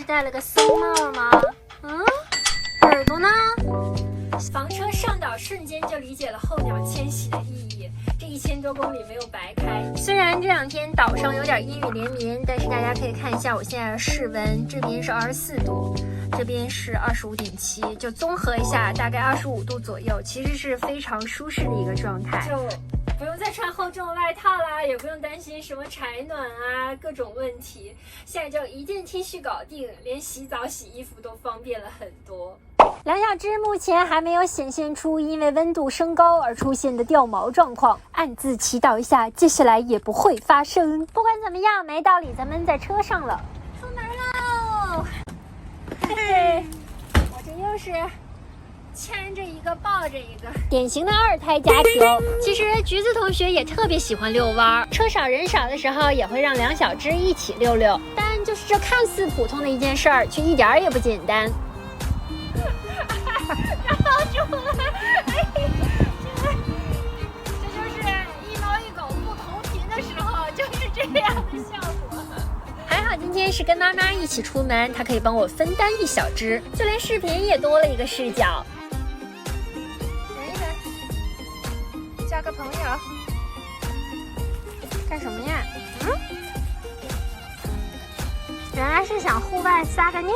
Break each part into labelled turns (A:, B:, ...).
A: 戴了个僧帽吗？耳朵呢？房车上岛瞬间就理解了候鸟迁徙的意义，这1000多公里没有白开。虽然这2天岛上有点阴雨连绵，但是大家可以看一下我现在的室温，这边是24度，这边是25.7，就综合一下，大概25度左右，其实是非常舒适的一个状态。就不用再穿厚重外套啦，也不用担心什么柴暖啊各种问题，现在就一件 T 恤搞定，连洗澡洗衣服都方便了很多。梁小芝目前还没有显现出因为温度升高而出现的掉毛状况，暗自祈祷一下，接下来也不会发生。不管怎么样，没道理咱们在车上了，出门喽！嘿嘿，我这又是牵着一个抱着一个，典型的2胎家庭。其实橘子同学也特别喜欢遛弯，车少人少的时候也会让梁小芝一起遛遛，但就是这看似普通的一件事儿，却一点儿也不简单。然后出来，这就是一猫一狗不同频的时候，就是这样的效果。还好今天是跟妈妈一起出门，她可以帮我分担1小只，就连视频也多了一个视角。忍一忍，交个朋友。干什么呀？原来是想户外撒个尿。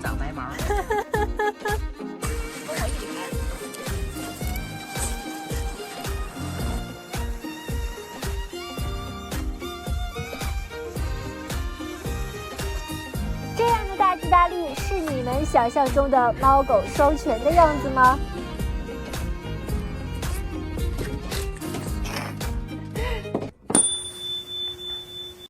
B: 长白毛，跟我一起来。
A: 这样的大吉大利是你们想象中的猫狗双全的样子吗？